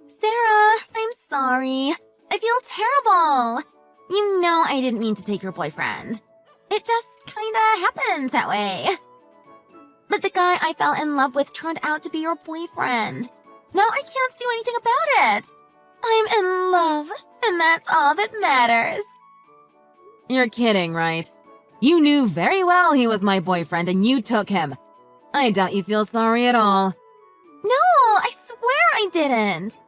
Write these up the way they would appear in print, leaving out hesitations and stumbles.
Sarah, I'm sorry. I feel terrible. You know I didn't mean to take your boyfriend. It just kinda happened that way. But the guy I fell in love with turned out to be your boyfriend. Now I can't do anything about it. I'm in love, and that's all that matters. You're kidding, right? You knew very well he was my boyfriend and you took him. I doubt you feel sorry at all. No, I swear I didn't.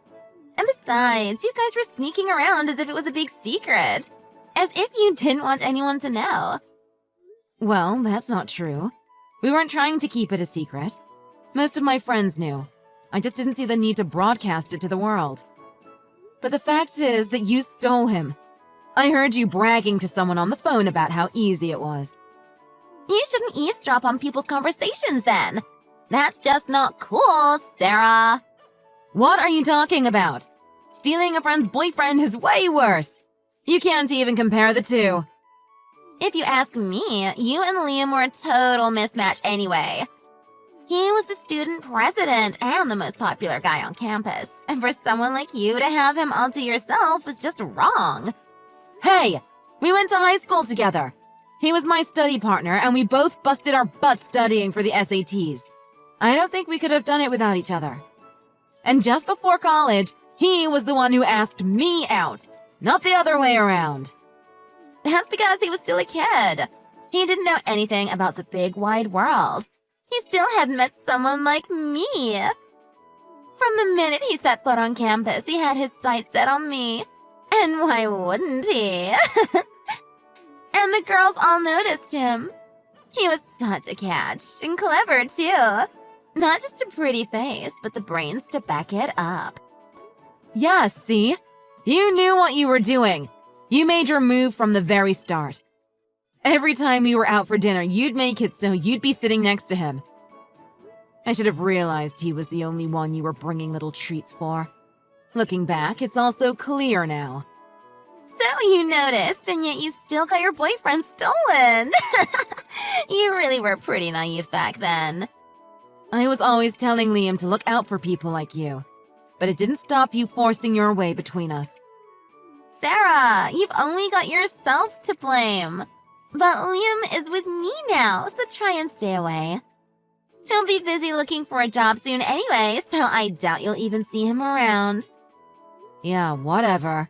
And besides, you guys were sneaking around as if it was a big secret. As if you didn't want anyone to know. Well, that's not true. We weren't trying to keep it a secret. Most of my friends knew. I just didn't see the need to broadcast it to the world. But the fact is that you stole him. I heard you bragging to someone on the phone about how easy it was. You shouldn't eavesdrop on people's conversations then. That's just not cool, Sarah. What are you talking about? Stealing a friend's boyfriend is way worse. You can't even compare the two. If you ask me, you and Liam were a total mismatch anyway. He was the student president and the most popular guy on campus, and for someone like you to have him all to yourself was just wrong. Hey, we went to high school together. He was my study partner, and we both busted our butts studying for the SATs. I don't think we could have done it without each other. And just before college, he was the one who asked me out, not the other way around. That's because he was still a kid. He didn't know anything about the big wide world. He still hadn't met someone like me. From the minute he set foot on campus, he had his sights set on me. And why wouldn't he? And the girls all noticed him. He was such a catch, and clever too. Not just a pretty face, but the brains to back it up. Yeah, see? You knew what you were doing. You made your move from the very start. Every time we were out for dinner, you'd make it so you'd be sitting next to him. I should have realized he was the only one you were bringing little treats for. Looking back, it's all so clear now. So you noticed, and yet you still got your boyfriend stolen. You really were pretty naive back then. I was always telling Liam to look out for people like you, but it didn't stop you forcing your way between us. Sarah, you've only got yourself to blame. But Liam is with me now, so try and stay away. He'll be busy looking for a job soon anyway, so I doubt you'll even see him around. Yeah, whatever.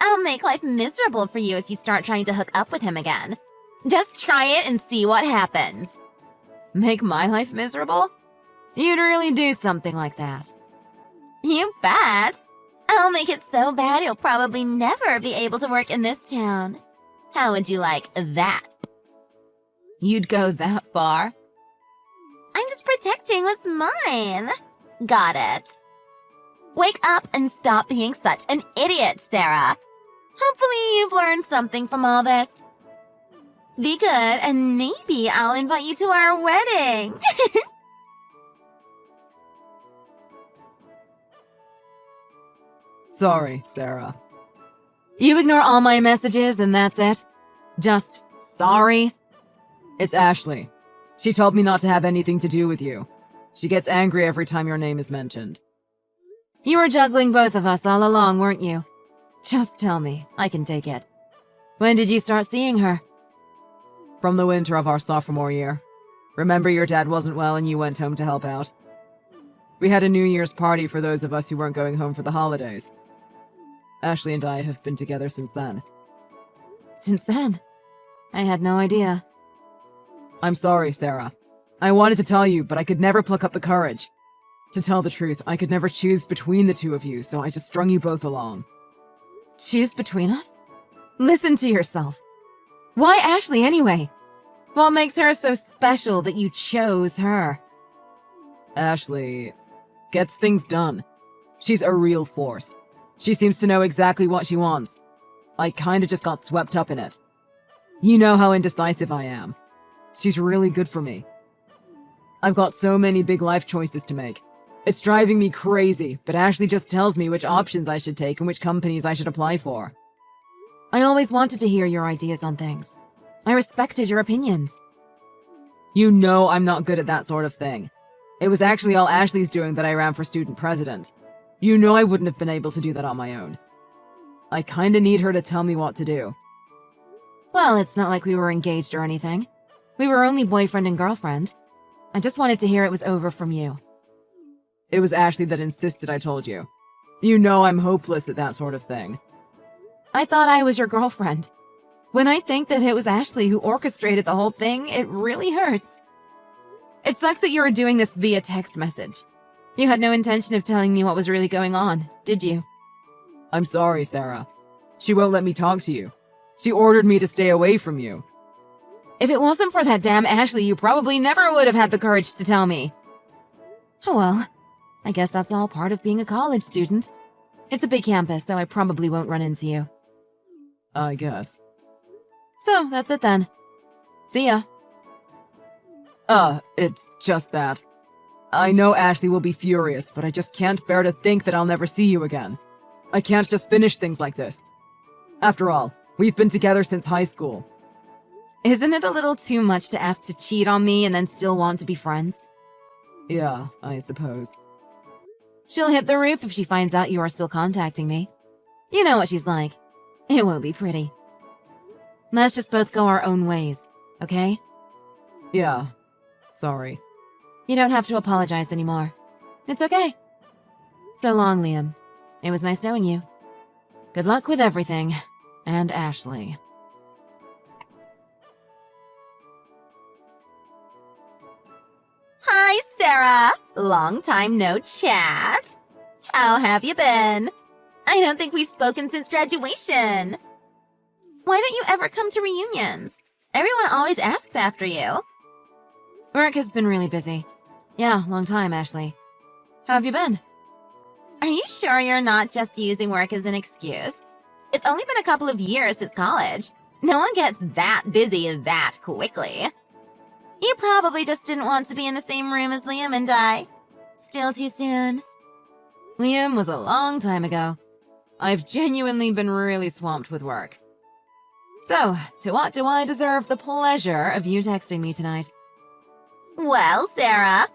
I'll make life miserable for you if you start trying to hook up with him again. Just try it and see what happens. Make my life miserable? You'd really do something like that. You bet. I'll make it so bad you'll probably never be able to work in this town. How would you like that? You'd go that far? I'm just protecting what's mine. Got it. Wake up and stop being such an idiot, Sarah. Hopefully you've learned something from all this. Be good, and maybe I'll invite you to our wedding. Sorry, Sarah. You ignore all my messages and that's it? Just sorry? It's Ashley. She told me not to have anything to do with you. She gets angry every time your name is mentioned. You were juggling both of us all along, weren't you? Just tell me. I can take it. When did you start seeing her? From the winter of our sophomore year. Remember your dad wasn't well and you went home to help out? We had a New Year's party for those of us who weren't going home for the holidays. Ashley and I have been together since then. Since then? I had no idea. I'm sorry, Sarah. I wanted to tell you, but I could never pluck up the courage. To tell the truth, I could never choose between the two of you, so I just strung you both along. Choose between us? Listen to yourself. Why Ashley anyway? What makes her so special that you chose her? Ashley gets things done. She's a real force. She seems to know exactly what she wants. I kinda just got swept up in it. You know how indecisive I am. She's really good for me. I've got so many big life choices to make. It's driving me crazy, but Ashley just tells me which options I should take and which companies I should apply for. I always wanted to hear your ideas on things. I respected your opinions. You know I'm not good at that sort of thing. It was actually all Ashley's doing that I ran for student president. You know I wouldn't have been able to do that on my own. I kinda need her to tell me what to do. Well, it's not like we were engaged or anything. We were only boyfriend and girlfriend. I just wanted to hear it was over from you. It was Ashley that insisted I told you. You know I'm hopeless at that sort of thing. I thought I was your girlfriend. When I think that it was Ashley who orchestrated the whole thing, it really hurts. It sucks that you were doing this via text message. You had no intention of telling me what was really going on, did you? I'm sorry, Sarah. She won't let me talk to you. She ordered me to stay away from you. If it wasn't for that damn Ashley, you probably never would have had the courage to tell me. Oh well, I guess that's all part of being a college student. It's a big campus, so I probably won't run into you. I guess. So, that's it then. See ya. It's just that. I know Ashley will be furious, but I just can't bear to think that I'll never see you again. I can't just finish things like this. After all, we've been together since high school. Isn't it a little too much to ask to cheat on me and then still want to be friends? Yeah, I suppose. She'll hit the roof if she finds out you are still contacting me. You know what she's like. It won't be pretty. Let's just both go our own ways, okay? Yeah, sorry. You don't have to apologize anymore. It's okay. So long, Liam. It was nice knowing you. Good luck with everything. And Ashley. Hi, Sarah. Long time no chat. How have you been? I don't think we've spoken since graduation. Why don't you ever come to reunions? Everyone always asks after you. Work has been really busy. Yeah, long time, Ashley. How have you been? Are you sure you're not just using work as an excuse? It's only been a couple of years since college. No one gets that busy that quickly. You probably just didn't want to be in the same room as Liam and I. Still too soon. Liam was a long time ago. I've genuinely been really swamped with work. So, to what do I deserve the pleasure of you texting me tonight? Well, Sarah,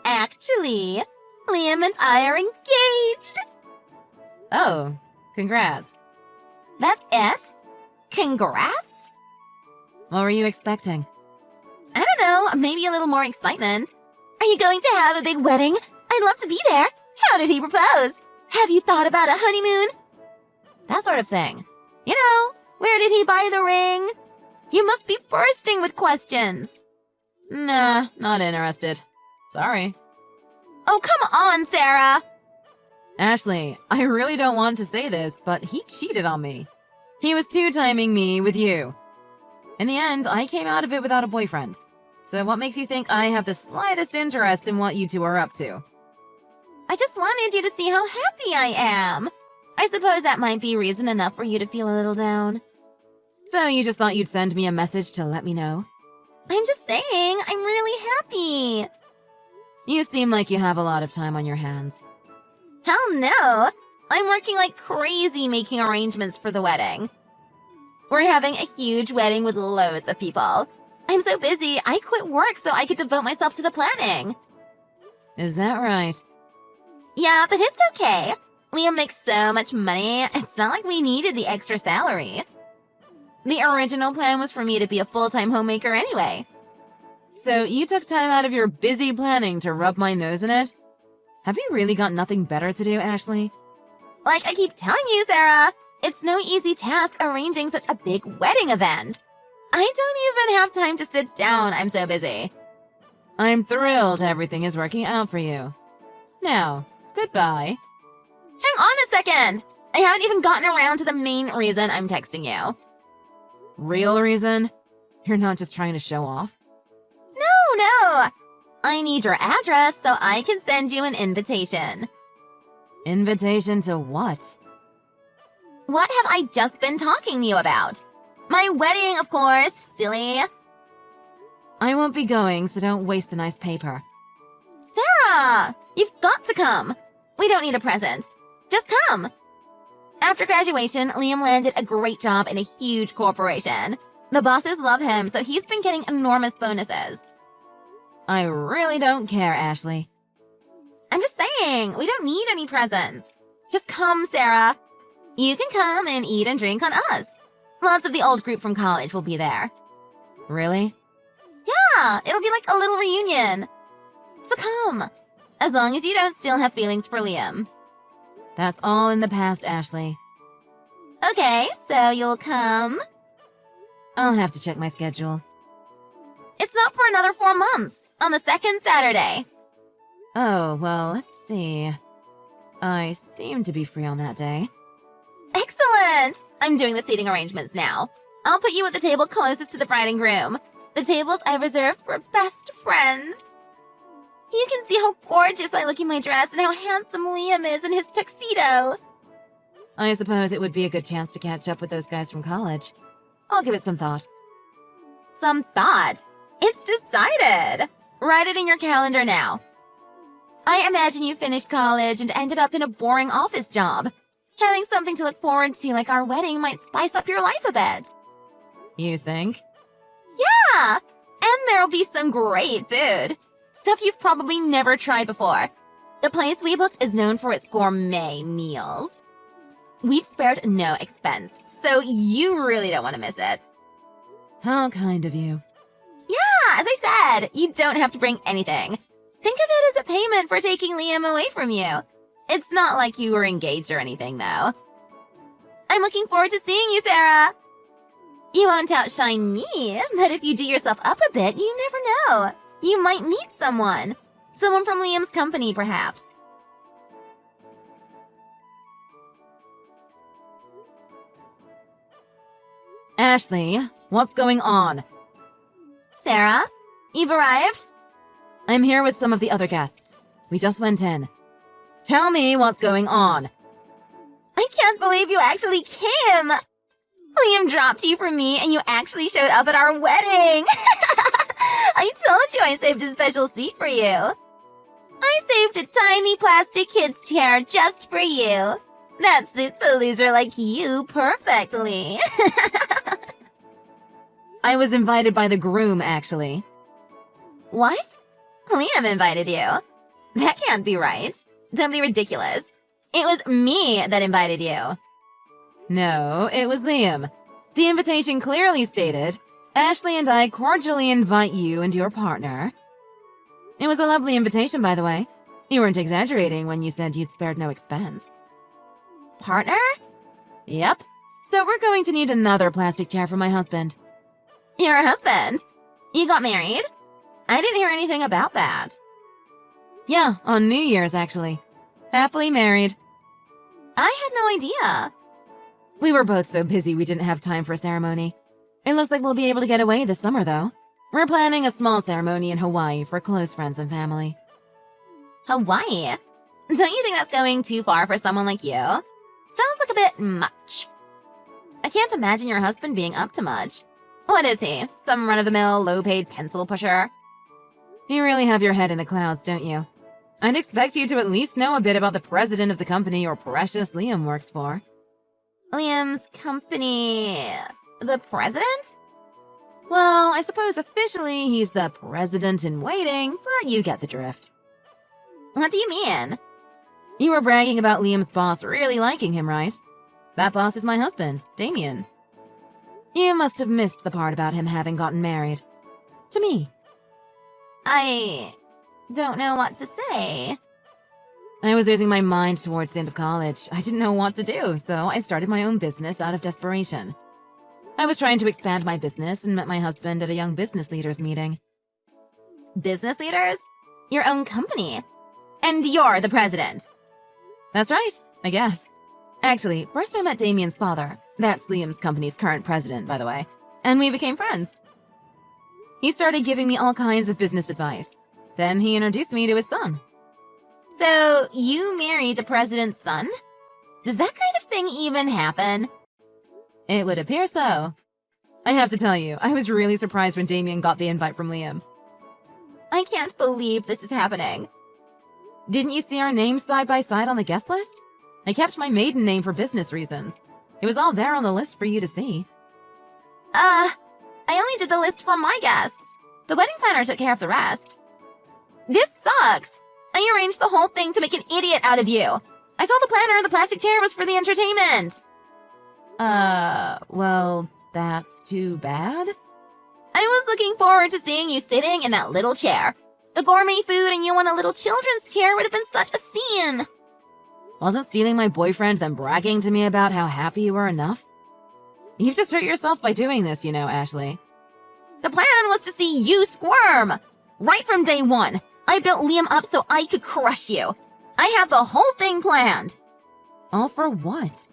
actually, Liam and I are engaged. Oh, congrats. That's it? Congrats? What were you expecting? I don't know, maybe a little more excitement. Are you going to have a big wedding? I'd love to be there. How did he propose? Have you thought about a honeymoon? That sort of thing. You know, where did he buy the ring? You must be bursting with questions. Nah, not interested. Sorry. Oh, come on, Sarah! Ashley, I really don't want to say this, but he cheated on me. He was two-timing me with you. In the end, I came out of it without a boyfriend. So what makes you think I have the slightest interest in what you two are up to? I just wanted you to see how happy I am. I suppose that might be reason enough for you to feel a little down. So you just thought you'd send me a message to let me know? I'm just saying, I'm really happy. You seem like you have a lot of time on your hands. Hell no! I'm working like crazy making arrangements for the wedding. We're having a huge wedding with loads of people. I'm so busy, I quit work so I could devote myself to the planning. Is that right? Yeah, but it's okay. Liam makes so much money, it's not like we needed the extra salary. The original plan was for me to be a full-time homemaker anyway. So you took time out of your busy planning to rub my nose in it? Have you really got nothing better to do, Ashley? Like I keep telling you, Sarah, it's no easy task arranging such a big wedding event. I don't even have time to sit down, I'm so busy. I'm thrilled everything is working out for you. Now, goodbye. Hang on a second! I haven't even gotten around to the main reason I'm texting you. Real reason? You're not just trying to show off? No! I need your address so I can send you an invitation. Invitation to what? What have I just been talking to you about? My wedding, of course, silly. I won't be going, so don't waste the nice paper. Sarah! You've got to come. We don't need a present. Just come. After graduation, Liam landed a great job in a huge corporation. The bosses love him, so he's been getting enormous bonuses. I really don't care, Ashley. I'm just saying, we don't need any presents. Just come, Sarah. You can come and eat and drink on us. Lots of the old group from college will be there. Really? Yeah, it'll be like a little reunion. So come, as long as you don't still have feelings for Liam. That's all in the past, Ashley. Okay, so you'll come? I'll have to check my schedule. It's not for another 4 months, on the second Saturday. Oh, well, let's see. I seem to be free on that day. Excellent! I'm doing the seating arrangements now. I'll put you at the table closest to the bride and groom. The tables I've reserved for best friends. You can see how gorgeous I look in my dress and how handsome Liam is in his tuxedo. I suppose it would be a good chance to catch up with those guys from college. I'll give it some thought. Some thought? It's decided! Write it in your calendar now. I imagine you finished college and ended up in a boring office job. Having something to look forward to like our wedding might spice up your life a bit. You think? Yeah! And there'll be some great food. Stuff you've probably never tried before. The place we booked is known for its gourmet meals. We've spared no expense, so you really don't want to miss it. How kind of you. Yeah, as I said, you don't have to bring anything. Think of it as a payment for taking Liam away from you. It's not like you were engaged or anything, though. I'm looking forward to seeing you, Sarah. You won't outshine me, but if you do yourself up a bit, you never know. You might meet someone. Someone from Liam's company, perhaps. Ashley, what's going on? Sarah, you've arrived? I'm here with some of the other guests. We just went in. Tell me what's going on. I can't believe you actually came. Liam dropped you for me and you actually showed up at our wedding. I told you I saved a special seat for you. I saved a tiny plastic kid's chair just for you. That suits a loser like you perfectly. I was invited by the groom, actually. What? Liam invited you? That can't be right. Don't be ridiculous. It was me that invited you. No, it was Liam. The invitation clearly stated, Ashley and I cordially invite you and your partner. It was a lovely invitation, by the way. You weren't exaggerating when you said you'd spared no expense. Partner? Yep. So we're going to need another plastic chair for my husband. Your husband? You got married? I didn't hear anything about that. Yeah, on New Year's, actually. Happily married. I had no idea. We were both so busy we didn't have time for a ceremony. It looks like we'll be able to get away this summer, though. We're planning a small ceremony in Hawaii for close friends and family. Hawaii? Don't you think that's going too far for someone like you? Sounds like a bit much. I can't imagine your husband being up to much. What is he? Some run-of-the-mill, low-paid pencil pusher? You really have your head in the clouds, don't you? I'd expect you to at least know a bit about the president of the company your precious Liam works for. Liam's company... the president? Well, I suppose officially he's the president-in-waiting, but you get the drift. What do you mean? You were bragging about Liam's boss really liking him, right? That boss is my husband, Damien. You must have missed the part about him having gotten married. To me. I don't know what to say. I was losing my mind towards the end of college. I didn't know what to do, so I started my own business out of desperation. I was trying to expand my business and met my husband at a young business leaders meeting. Business leaders? Your own company? And you're the president? That's right, I guess. Actually, first I met Damien's father. That's Liam's company's current president, by the way. And we became friends. He started giving me all kinds of business advice. Then he introduced me to his son. So, you married the president's son? Does that kind of thing even happen? It would appear so. I have to tell you, I was really surprised when Damien got the invite from Liam. I can't believe this is happening. Didn't you see our names side by side on the guest list? I kept my maiden name for business reasons. It was all there on the list for you to see. I only did the list for my guests. The wedding planner took care of the rest. This sucks. I arranged the whole thing to make an idiot out of you. I saw the planner. The plastic chair was for the entertainment. Well, that's too bad. I was looking forward to seeing you sitting in that little chair. The gourmet food and you on a little children's chair would have been such a scene. Wasn't stealing my boyfriend then bragging to me about how happy you were enough? You've just hurt yourself by doing this, you know, Ashley. The plan was to see you squirm. Right from day one, I built Liam up so I could crush you. I had the whole thing planned. All for what?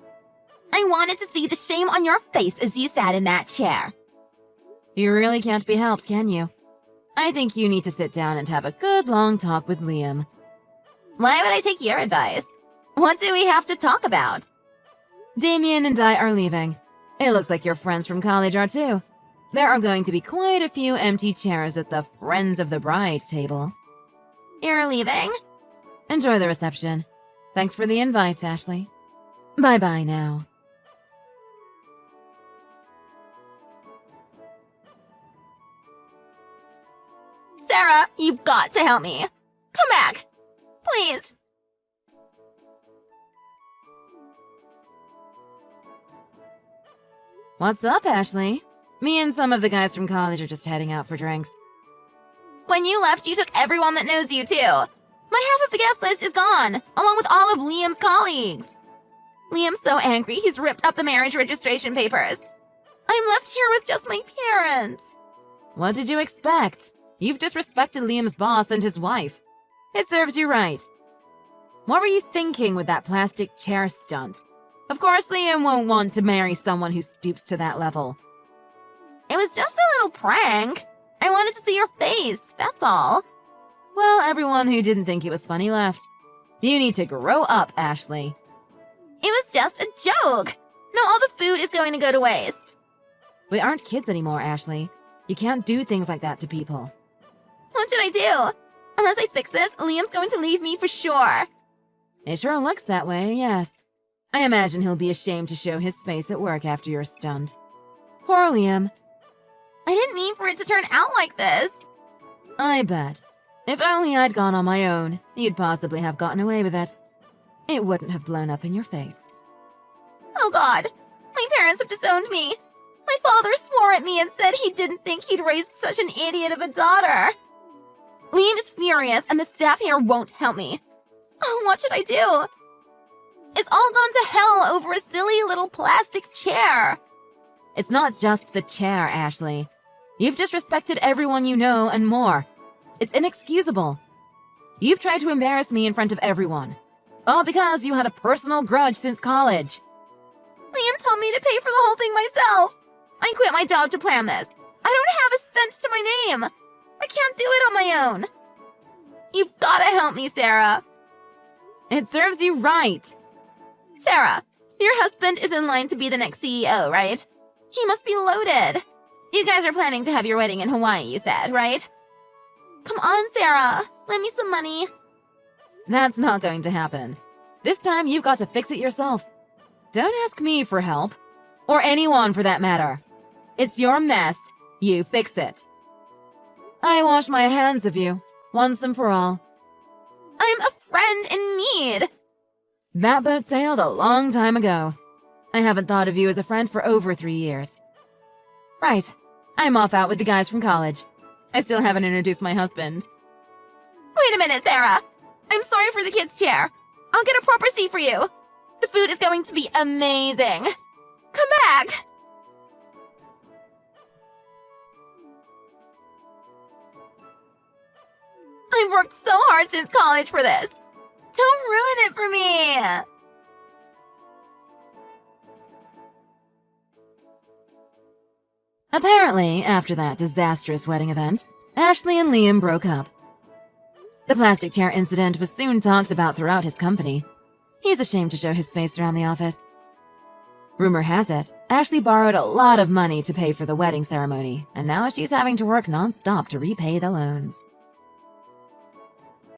I wanted to see the shame on your face as you sat in that chair. You really can't be helped, can you? I think you need to sit down and have a good long talk with Liam. Why would I take your advice? What do we have to talk about? Damien and I are leaving. It looks like your friends from college are too. There are going to be quite a few empty chairs at the Friends of the Bride table. You're leaving? Enjoy the reception. Thanks for the invite, Ashley. Bye-bye now. Sarah, you've got to help me. Come back. Please. What's up, Ashley? Me and some of the guys from college are just heading out for drinks. When you left, you took everyone that knows you, too. My half of the guest list is gone, along with all of Liam's colleagues. Liam's so angry, he's ripped up the marriage registration papers. I'm left here with just my parents. What did you expect? You've disrespected Liam's boss and his wife. It serves you right. What were you thinking with that plastic chair stunt? Of course Liam won't want to marry someone who stoops to that level. It was just a little prank. I wanted to see your face, that's all. Well, everyone who didn't think it was funny left. You need to grow up, Ashley. It was just a joke. Now all the food is going to go to waste. We aren't kids anymore, Ashley. You can't do things like that to people. What did I do? Unless I fix this, Liam's going to leave me for sure. It sure looks that way, yes. I imagine he'll be ashamed to show his face at work after you're stunned. Poor Liam. I didn't mean for it to turn out like this. I bet. If only I'd gone on my own, you'd possibly have gotten away with it. It wouldn't have blown up in your face. Oh God, my parents have disowned me. My father swore at me and said he didn't think he'd raised such an idiot of a daughter. Liam is furious and the staff here won't help me. Oh, what should I do? It's all gone to hell over a silly little plastic chair. It's not just the chair, Ashley. You've disrespected everyone you know and more. It's inexcusable. You've tried to embarrass me in front of everyone. All because you had a personal grudge since college. Liam told me to pay for the whole thing myself. I quit my job to plan this. I don't have a cent to my name. I can't do it on my own. You've got to help me, Sarah. It serves you right. Sarah, your husband is in line to be the next CEO, right? He must be loaded. You guys are planning to have your wedding in Hawaii, you said, right? Come on, Sarah. Lend me some money. That's not going to happen. This time you've got to fix it yourself. Don't ask me for help. Or anyone for that matter. It's your mess. You fix it. I wash my hands of you, once and for all. I'm a friend in need. That boat sailed a long time ago. I haven't thought of you as a friend for over 3 years. Right. I'm off out with the guys from college. I still haven't introduced my husband. Wait a minute, Sarah. I'm sorry for the kids' chair. I'll get a proper seat for you. The food is going to be amazing. Come back. I've worked so hard since college for this. Don't ruin it for me. Apparently, after that disastrous wedding event, Ashley and Liam broke up. The plastic chair incident was soon talked about throughout his company. He's ashamed to show his face around the office. Rumor has it, Ashley borrowed a lot of money to pay for the wedding ceremony, and now she's having to work non-stop to repay the loans.